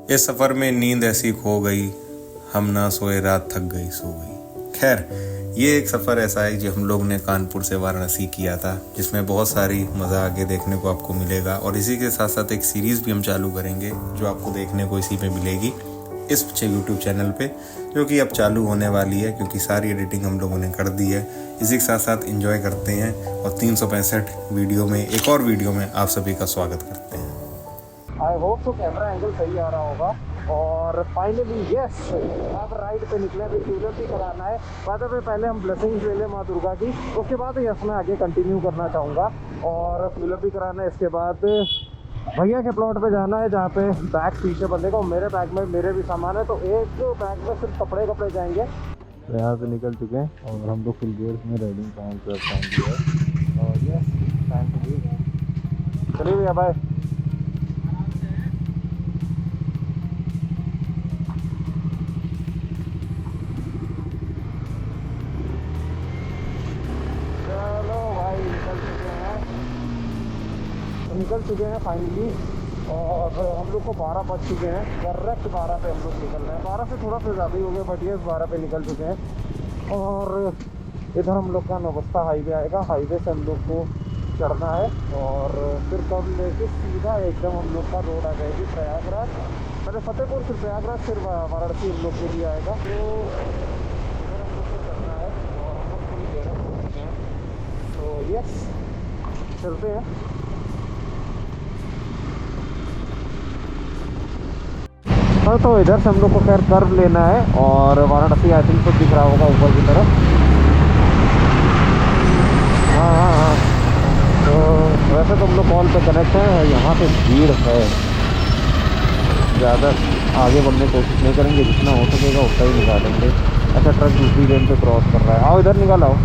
इस सफ़र में नींद ऐसी खो गई, हम ना सोए, रात थक गई सो गई। खैर, ये एक सफ़र ऐसा है जो हम लोग ने कानपुर से वाराणसी किया था, जिसमें बहुत सारी मज़ा आगे देखने को आपको मिलेगा। और इसी के साथ साथ एक सीरीज़ भी हम चालू करेंगे जो आपको देखने को इसी पे मिलेगी, इस यूट्यूब चैनल पे, जो कि अब चालू होने वाली है क्योंकि सारी एडिटिंग हम लोगों ने कर दी है। इसी के साथ साथ एंजॉय करते हैं और 365 वीडियो में एक और वीडियो में आप सभी का स्वागत करते हैं। आई होप तो कैमरा एंगल सही आ रहा होगा। और फाइनली यस, अब राइड पे निकले, अभी फ्यूलअप भी कराना है। बाद में पहले हम ब्लेसिंग्स ले लें माँ दुर्गा की, उसके बाद यस मैं आगे कंटिन्यू करना चाहूँगा। और फ्यूलअप भी कराना है, इसके बाद भैया के प्लॉट पे जाना है जहाँ पे बैग पीछे बंदेगा। मेरे बैग में मेरे भी सामान है, तो एक बैग में सिर्फ कपड़े जाएंगे। तो यहाँ से निकल चुके हैं और हम लोग फुल गेयर्स में राइडिंग टाइम पर पहुँच गए। और यस, टाइम टू लीव। चलिए भैया, बाय। निकल चुके हैं फाइनली। और हम लोग को 12 बज चुके हैं, करेक्ट 12 पे हम लोग निकल रहे हैं। 12 से थोड़ा सा ज़्यादा ही हो गया, बट ये 12 पे निकल चुके हैं। और इधर हम लोग का नवस्ता हाईवे आएगा, हाईवे से हम लोग को चढ़ना है और फिर कब लेके सीधा एकदम हम लोग का रोड आ जाएगी प्रयागराज। पहले फतेहपुर, फिर प्रयागराज, फिर वाराणसी हम लोग के लिए आएगा। तो इधर हम लोग को चढ़ना है और हम लोग पूरी देर हो चुके हैं। तो यस, चलते हैं। हाँ, तो इधर से हम लोग को खैर कर्व लेना है और वाराणसी आई थिंक तो दिख रहा होगा ऊपर की तरफ। हाँ। तो वैसे तो हम लोग कॉल पे कनेक्ट है, यहाँ पे भीड़ है, ज़्यादा आगे बढ़ने की कोशिश नहीं करेंगे, जितना हो सकेगा उतना ही निकालेंगे। अच्छा, ट्रक दूसरी लेन पे क्रॉस कर रहा है, आओ इधर निकाल आओ।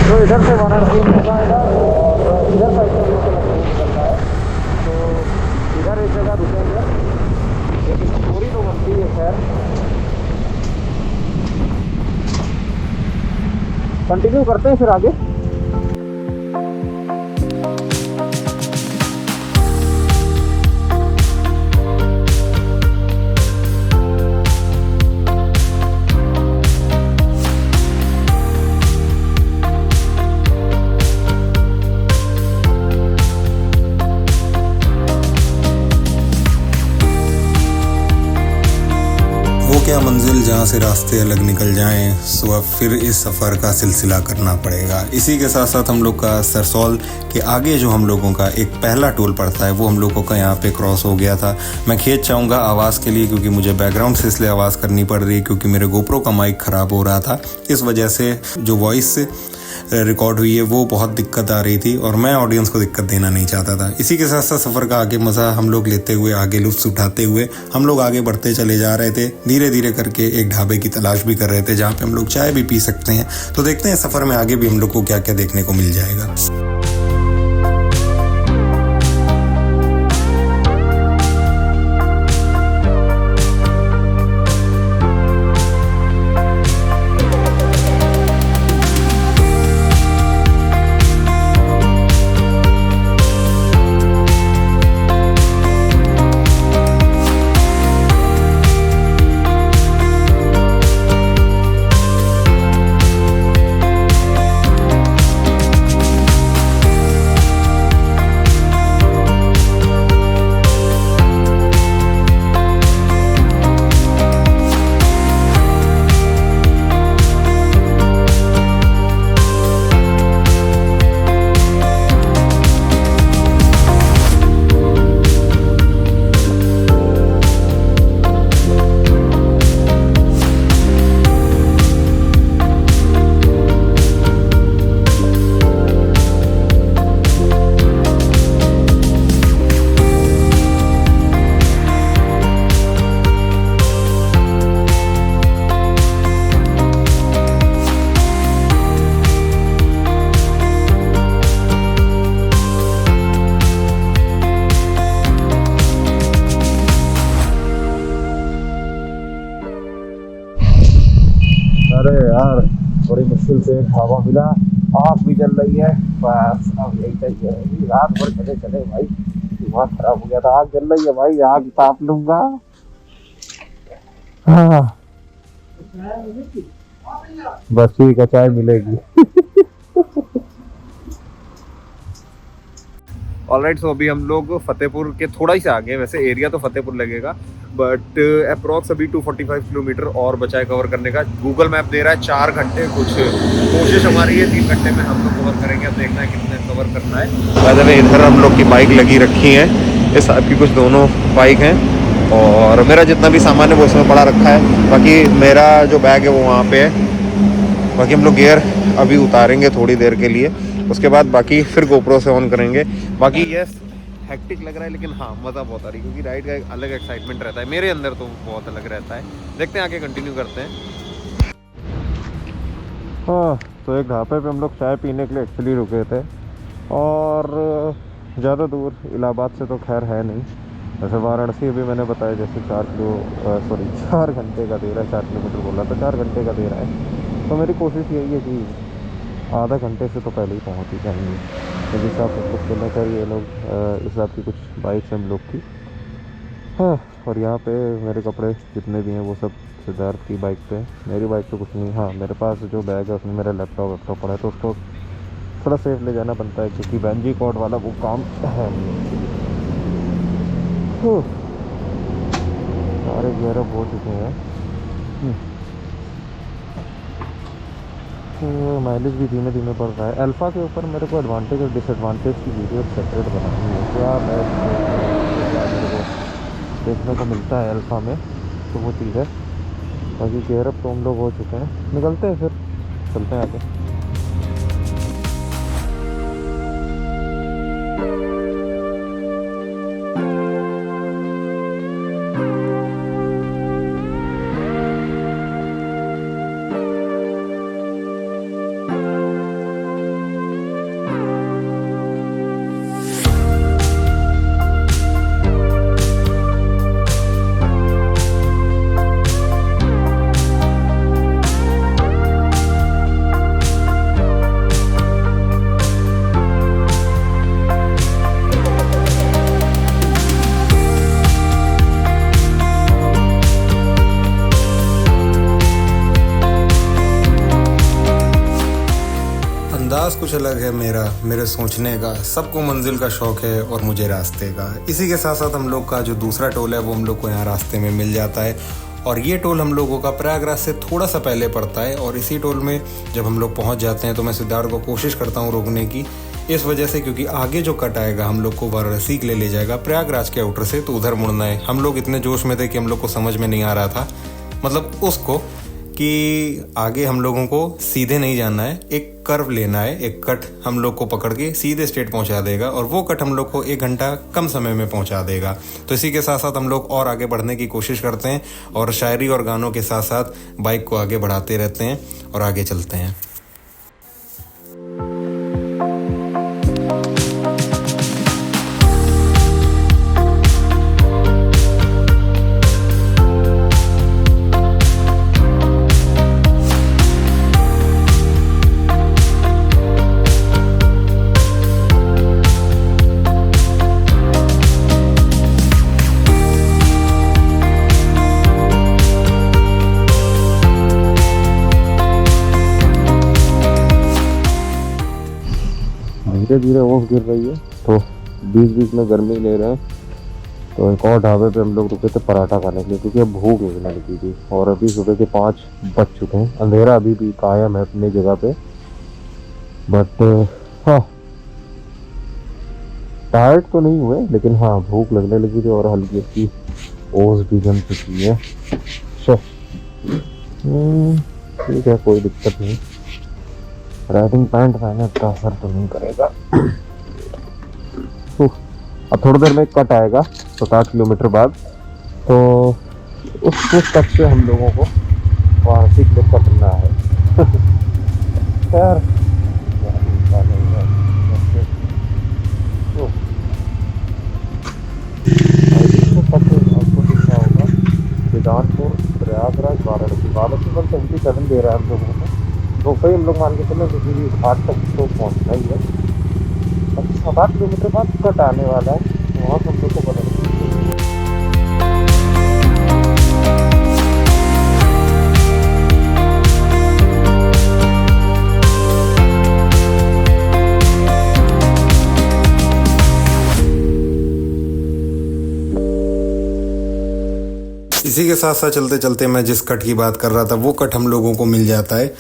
तो इधर से वाराणसी निकलना और इधर साइड से निकलना है। तो इधर एक जगह रुकेंगे, एक स्टोरी तो बनती है। खैर, कंटिन्यू करते हैं फिर आगे। क्या मंजिल जहाँ से रास्ते अलग निकल जाएं, सो अब फिर इस सफ़र का सिलसिला करना पड़ेगा। इसी के साथ साथ हम लोग का सरसौल के आगे जो हम लोगों का एक पहला टोल पड़ता है, वो हम लोगों का यहाँ पे क्रॉस हो गया था। मैं खेत चाहूँगा आवाज़ के लिए, क्योंकि मुझे बैकग्राउंड से इसलिए आवाज़ करनी पड़ रही है क्योंकि मेरे गोप्रो का माइक ख़राब हो रहा था। इस वजह से जो वॉइस रिकॉर्ड हुई है वो बहुत दिक्कत आ रही थी और मैं ऑडियंस को दिक्कत देना नहीं चाहता था। इसी के साथ साथ सफ़र का आगे मज़ा हम लोग लेते हुए, आगे लुत्फ़ उठाते हुए हम लोग आगे बढ़ते चले जा रहे थे। धीरे धीरे करके एक ढाबे की तलाश भी कर रहे थे जहाँ पे हम लोग चाय भी पी सकते हैं। तो देखते हैं सफ़र में आगे भी हम लोग को क्या क्या देखने को मिल जाएगा। बड़ी मुश्किल से एक ढाबा मिला, आग भी जल रही है। बस अब यही चाहिए, रात भर चले चले भाई, दिमाग खराब हो गया था। आग जल रही है भाई, आग ताप लूंगा। हाँ बस ठीक है, चाय मिलेगी। ऑलराइट, सो अभी हम लोग फतेहपुर के थोड़ा ही से आगे हैं, वैसे एरिया तो फतेहपुर लगेगा, बट अप्रॉक्स अभी 245 किलोमीटर और बचा है कवर करने का। गूगल मैप दे रहा है 4 घंटे, कुछ कोशिश हमारी है 3 घंटे में हम लोग कवर करेंगे। अब देखना है कितने कवर करना है। बाद में इधर हम लोग की बाइक लगी रखी है, इस आपकी कुछ दोनों बाइक हैं, और मेरा जितना भी सामान है वो इसमें पड़ा रखा है। बाकी मेरा जो बैग है वो वहाँ पे है। बाकी हम लोग गियर अभी उतारेंगे थोड़ी देर के लिए, उसके बाद बाकी फिर गोप्रो से ऑन करेंगे। बाकी यस हेक्टिक लग रहा है, लेकिन हाँ मज़ा बहुत आ रही है, क्योंकि राइड का एक अलग एक्साइटमेंट रहता है, मेरे अंदर तो बहुत अलग रहता है। देखते हैं आगे कंटिन्यू करते हैं। हाँ, तो एक ढाबे पे हम लोग चाय पीने के लिए एक्चुअली रुके थे, और ज़्यादा दूर इलाहाबाद से तो खैर है नहीं। वैसे वाराणसी अभी मैंने बताया जैसे 4 घंटे का दे रहा है, 4 किलोमीटर बोला था, 4 घंटे का दे रहा है। तो मेरी कोशिश यही है कि आधा घंटे से तो पहले ही पहुंच ही जाएंगे। जिस हिसाब से कुछ करना चाहिए लोग, इस हिसाब की कुछ बाइक्स हम लोग की। हाँ, और यहाँ पे मेरे कपड़े जितने भी हैं वो सब सिद्धार्थ की बाइक पे है, मेरी बाइक पे कुछ नहीं। हाँ, मेरे पास जो बैग है उसमें मेरा लैपटॉप पड़ा है, तो उसको थोड़ा सेफ ले जाना बनता है, क्योंकि बैंजी कॉर्ड वाला वो काम है नहीं। सारे गियर अप हो चुके हैं। माइलेज भी धीमे धीमे बढ़ रहा है। अल्फ़ा के ऊपर मेरे को एडवांटेज और डिसएडवांटेज की वीडियो सेपरेट बनानी है, क्या मेरे को देखने को मिलता है अल्फ़ा में, तो वो चीज़ है। बाकी गियर अप तो हम लोग हो चुके हैं, निकलते हैं फिर चलते हैं आगे। अंदाज कुछ अलग है मेरे सोचने का। सबको मंजिल का शौक है और मुझे रास्ते का। इसी के साथ साथ हम लोग का जो दूसरा टोल है वो हम लोग को यहाँ रास्ते में मिल जाता है, और ये टोल हम लोगों का प्रयागराज से थोड़ा सा पहले पड़ता है। और इसी टोल में जब हम लोग पहुँच जाते हैं तो मैं सिद्धार्थ को कोशिश करता हूँ रोकने की, इस वजह से क्योंकि आगे जो कट आएगा हम लोग को वाराणसी के लिए ले जाएगा प्रयागराज के आउटर से, तो उधर मुड़ना है। हम लोग इतने जोश में थे कि हम लोग को समझ में नहीं आ रहा था, मतलब उसको कि आगे हम लोगों को सीधे नहीं जाना है, एक कर्व लेना है, एक कट हम लोग को पकड़ के सीधे स्ट्रेट पहुंचा देगा, और वो कट हम लोग को 1 घंटा कम समय में पहुंचा देगा। तो इसी के साथ साथ हम लोग और आगे बढ़ने की कोशिश करते हैं, और शायरी और गानों के साथ साथ बाइक को आगे बढ़ाते रहते हैं और आगे चलते हैं। धीरे धीरे ओस गिर रही है, तो बीच बीच में गर्मी ले रहे हैं। तो एक और ढाबे पे हम लोग रुके थे पराठा खाने के लिए, क्योंकि अब भूख लगने लगी थी, और अभी सुबह के 5 बज चुके हैं। अंधेरा अभी भी कायम है अपनी जगह पे, बट हाँ टायर्ड तो नहीं हुए, लेकिन हाँ भूख लगने लगी थी, और हल्की हल्की ओस भी जम चुकी है। ठीक है, कोई दिक्कत नहीं। राइडिंग पैंट पहने का असर तो नहीं करेगा। अब थोड़ी देर में कट आएगा 7 किलोमीटर बाद, तो उस कट से हम लोगों को वाराणसी के लिए कटना है। यार आपको दिखा होगा, वेदांतपुर, प्रयागराज, वाराणसी। वाराणसी 177 दे रहा है हम लोगों को, तो फिर हम लोग मान के चले कि घाट तक तो पहुँचना ही है। अब 7-8 किलोमीटर बाद कट आने वाला है, वहाँ से हम लोग को बदलना है। इसी के साथ साथ चलते चलते मैं जिस कट की बात कर रहा था वो कट हम लोगों को मिल जाता है।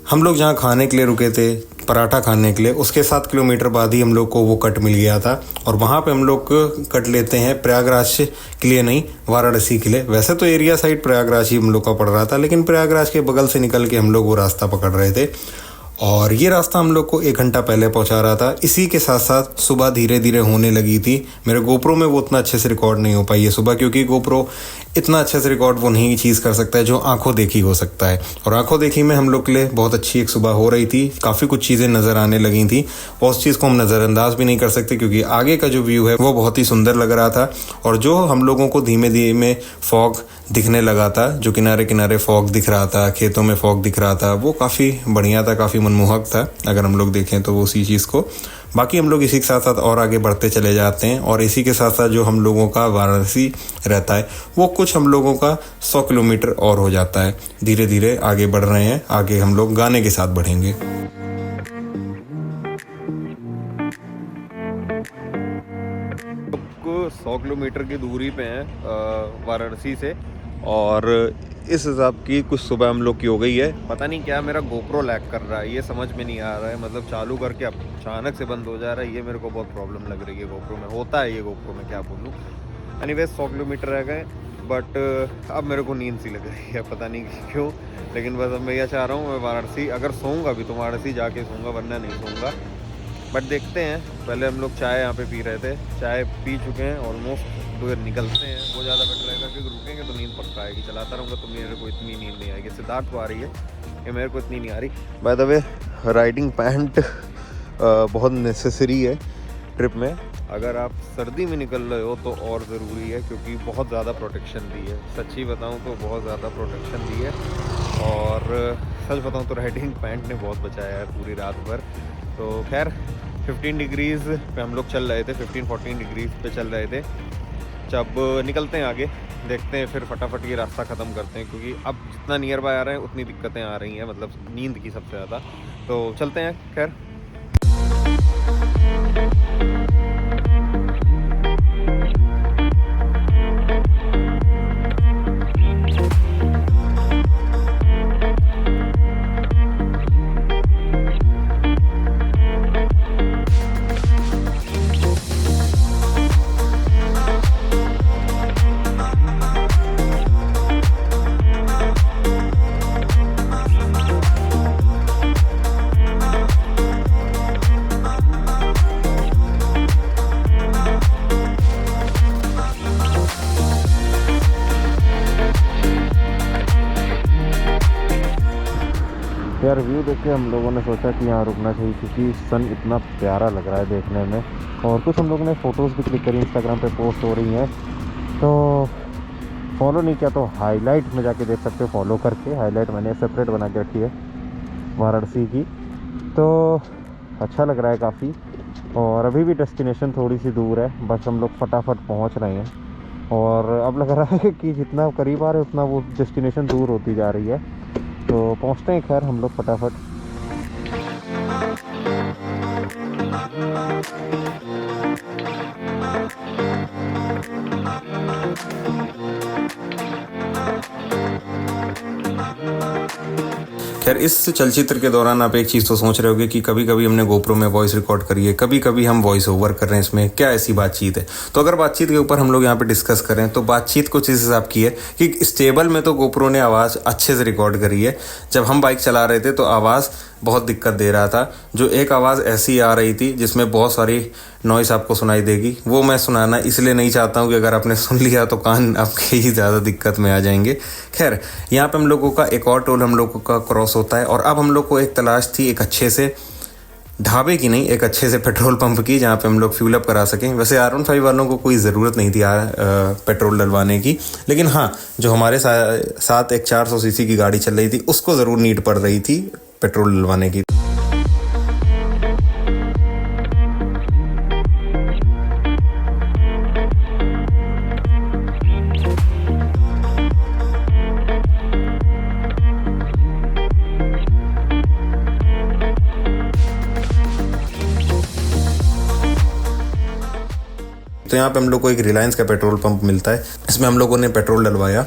हम लोग जहाँ खाने के लिए रुके थे, पराठा खाने के लिए, उसके 7 किलोमीटर बाद ही हम लोग को वो कट मिल गया था। और वहाँ पे हम लोग कट लेते हैं प्रयागराज के लिए नहीं, वाराणसी के लिए। वैसे तो एरिया साइड प्रयागराज ही हम लोग का पड़ रहा था, लेकिन प्रयागराज के बगल से निकल के हम लोग वो रास्ता पकड़ रहे थे और ये रास्ता हम लोग को 1 घंटा पहले पहुंचा रहा था। इसी के साथ साथ सुबह धीरे धीरे होने लगी थी। मेरे गोप्रो में वो उतना अच्छे से रिकॉर्ड नहीं हो पाई है सुबह, क्योंकि गोप्रो इतना अच्छे से रिकॉर्ड वो नहीं चीज़ कर सकता है जो आंखों देखी हो सकता है। और आंखों देखी में हम लोग के लिए बहुत अच्छी एक सुबह हो रही थी, काफ़ी कुछ चीज़ें नज़र आने लगी थी और उस चीज़ को हम नज़रअंदाज भी नहीं कर सकते, क्योंकि आगे का जो व्यू है वो बहुत ही सुंदर लग रहा था। और जो हम लोगों को धीमे धीमे फॉग दिखने लगा था, जो किनारे किनारे फॉग दिख रहा था, खेतों में फॉग दिख रहा था, वो काफ़ी बढ़िया था, काफ़ी मनमोहक था अगर हम लोग देखें तो वो उसी चीज़ को। बाकी हम लोग इसी के साथ साथ और आगे बढ़ते चले जाते हैं और इसी के साथ साथ जो हम लोगों का वाराणसी रहता है वो कुछ हम लोगों का 100 किलोमीटर और हो जाता है। धीरे धीरे आगे बढ़ रहे हैं, आगे हम लोग गाने के साथ बढ़ेंगे। 100 किलोमीटर की दूरी पे हैं वाराणसी से और इस हिसाब की कुछ सुबह हम लोग की हो गई है। पता नहीं क्या मेरा गोप्रो लैग कर रहा है, ये समझ में नहीं आ रहा है। मतलब चालू करके अचानक से बंद हो जा रहा है, ये मेरे को बहुत प्रॉब्लम लग रही है गोप्रो में। होता है ये गोप्रो में, क्या बोलूँ। एनीवेज 100 किलोमीटर रह गए, बट अब मेरे को नींद सी लग रही है, पता नहीं क्यों। लेकिन बस अब मैं यह चाह रहा हूँ, मैं वाराणसी अगर सोऊंगा भी तो वाराणसी जाके सोऊंगा, वरना नहीं सोऊंगा। बट देखते हैं। पहले हम लोग चाय यहाँ पे पी रहे थे, चाय पी चुके हैं ऑलमोस्ट, तो निकलते हैं। वो ज़्यादा बेटर रहेगा, क्योंकि रुकेंगे तो नींद पक्का आएगी। चलाता रहूँगा तो मेरे को इतनी नींद नहीं आएगी। सिद्धार्थ को आ रही है, ये मेरे को इतनी नहीं आ रही। Bye the way, riding pant बहुत नेसेसरी है ट्रिप में। अगर आप सर्दी में निकल रहे हो तो और ज़रूरी है, क्योंकि बहुत ज़्यादा प्रोटेक्शन दी है। सच्ची बताऊँ तो बहुत ज़्यादा प्रोटेक्शन दी है। और सच बताऊँ तो राइडिंग पैंट ने बहुत बचाया है पूरी रात भर। तो खैर 15 डिग्रीज़ पे हम लोग चल रहे थे, 15-14 डिग्रीज़ पे चल रहे थे। जब निकलते हैं आगे, देखते हैं फिर फटाफट ये रास्ता ख़त्म करते हैं, क्योंकि अब जितना नियर बाय आ रहे हैं उतनी दिक्कतें आ रही हैं, मतलब नींद की सबसे ज़्यादा। तो चलते हैं। खैर यार व्यू देख के हम लोगों ने सोचा कि यहाँ रुकना चाहिए, क्योंकि सन इतना प्यारा लग रहा है देखने में। और कुछ हम लोगों ने फ़ोटोज़ भी क्लिक करी, इंस्टाग्राम पे पोस्ट हो रही हैं। तो फॉलो नहीं किया तो हाईलाइट में जाके देख सकते हो, फॉलो करके। हाईलाइट मैंने सेपरेट बना के रखी है वाराणसी की। तो अच्छा लग रहा है काफ़ी। और अभी भी डेस्टिनेशन थोड़ी सी दूर है, बस हम लोग फटाफट पहुँच रहे हैं। और अब लग रहा है कि जितना करीब आ रहे हैं उतना वो डेस्टिनेशन दूर होती जा रही है। तो पहुंचते हैं खैर हम लोग फटाफट। खैर इस चलचित्र के दौरान आप एक चीज़ तो सोच रहे होगे कि कभी कभी हमने गोप्रो में वॉइस रिकॉर्ड करी है, कभी कभी हम वॉइस ओवर कर रहे हैं, इसमें क्या ऐसी बातचीत है। तो अगर बातचीत के ऊपर हम लोग यहाँ पे डिस्कस करें तो बातचीत कुछ इस हिसाब की है कि स्टेबल में तो गोप्रो ने आवाज़ अच्छे से रिकॉर्ड करी है। जब हम बाइक चला रहे थे तो आवाज़ बहुत दिक्कत दे रहा था। जो एक आवाज़ ऐसी आ रही थी जिसमें बहुत सारी नॉइस आपको सुनाई देगी, वो मैं सुनाना इसलिए नहीं चाहता हूँ कि अगर आपने सुन लिया तो कान आपके ही ज़्यादा दिक्कत में आ जाएंगे। खैर यहाँ पे हम लोगों का एक और टोल हम लोगों का क्रॉस होता है और अब हम लोग को एक तलाश थी एक अच्छे से ढाबे की नहीं, एक अच्छे से पेट्रोल पंप की, जहाँ पे हम लोग फ्यूल अप करा सकें। वैसे R15 वालों को कोई ज़रूरत नहीं थी पेट्रोल डलवाने की, लेकिन हाँ जो हमारे साथ एक 400 सीसी की गाड़ी चल रही थी उसको ज़रूर नीड पड़ रही थी पेट्रोल डलवाने की। तो यहाँ पे हम लोग को एक रिलायंस का पेट्रोल पंप मिलता है, इसमें हम लोगों ने पेट्रोल डलवाया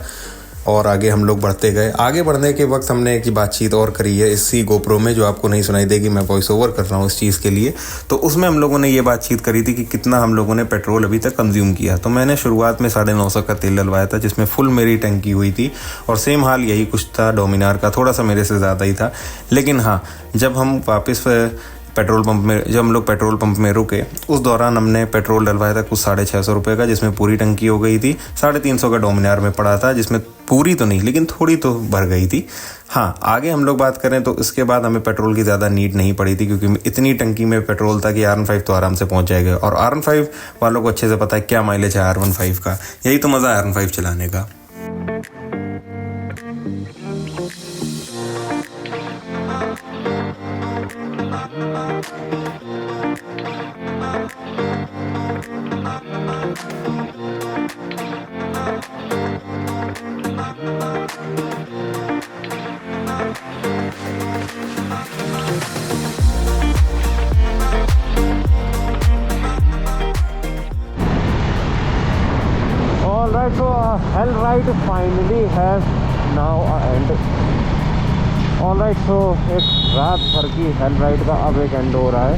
और आगे हम लोग बढ़ते गए। आगे बढ़ने के वक्त हमने एक बातचीत और करी है इसी गोप्रो में, जो आपको नहीं सुनाई देगी, मैं वॉइस ओवर कर रहा हूँ इस चीज़ के लिए। तो उसमें हम लोगों ने ये बातचीत करी थी कि कितना हम लोगों ने पेट्रोल अभी तक कंज्यूम किया। तो मैंने शुरुआत में 950 का तेल डलवाया था, जिसमें फुल मेरी टंकी हुई थी, और सेम हाल यही कुछ था डोमिनार का, थोड़ा सा मेरे से ज़्यादा ही था। लेकिन हाँ, जब हम वापस पेट्रोल पंप में, जब हम लोग पेट्रोल पंप में रुके, उस दौरान हमने पेट्रोल डलवाया था कुछ 650 रुपये का, जिसमें पूरी टंकी हो गई थी। 350 का डोमिनार में पड़ा था, जिसमें पूरी तो नहीं लेकिन थोड़ी तो भर गई थी। हाँ, आगे हम लोग बात करें तो इसके बाद हमें पेट्रोल की ज़्यादा नीड नहीं पड़ी थी, क्योंकि इतनी टंकी में पेट्रोल था कि R15 तो आराम से पहुंच जाएगा। और R15 वालों को अच्छे से पता है क्या माइलेज है R15 का, यही तो मज़ा है R15 चलाने का। Alright, so hell ride finally has now end. Alright, so एक रात भर की hell ride का अब एक एंड हो रहा है,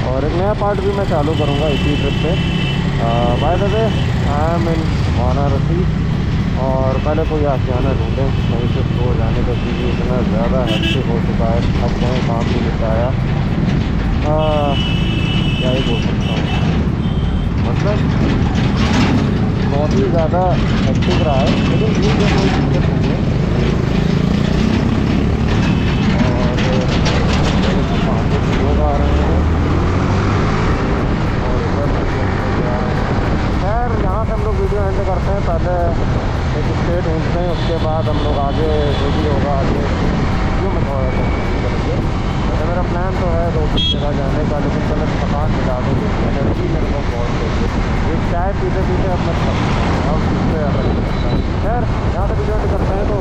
और एक नया पार्ट भी मैं चालू करूँगा इसी ट्रिप पे। By the way, I am in Varanasi, और पहले कोई आशियाना ढूंढें वहीं से सो जाने का, क्योंकि इतना ज़्यादा हेक्टिक हो चुका है, अब कहीं काम नहीं निपटाया। क्या ही बोल सकता हूँ, मतलब बहुत ही ज़्यादा हेक्टिक रहा है, लेकिन ठीक है, कोई दिक्कत नहीं है। और वहाँ पे लोग आ रहे हैं, और इधर जा रहे हैं। खैर, यहाँ से हम लोग वीडियो एंड करते हैं, पहले एक स्टे ढूंढते हैं, उसके बाद हम लोग आगे जो भी होगा आगे वीडियो में थोड़ा करेंगे। वैसे मेरा प्लान तो है 2-3 जगह जाने का, लेकिन पहले थकान मिला दूँगी, एनर्जी मेरे को बहुत चाहिए। एक चाय पीते पीते अपना अब इससे खैर यहाँ से वीडियो करते हैं तो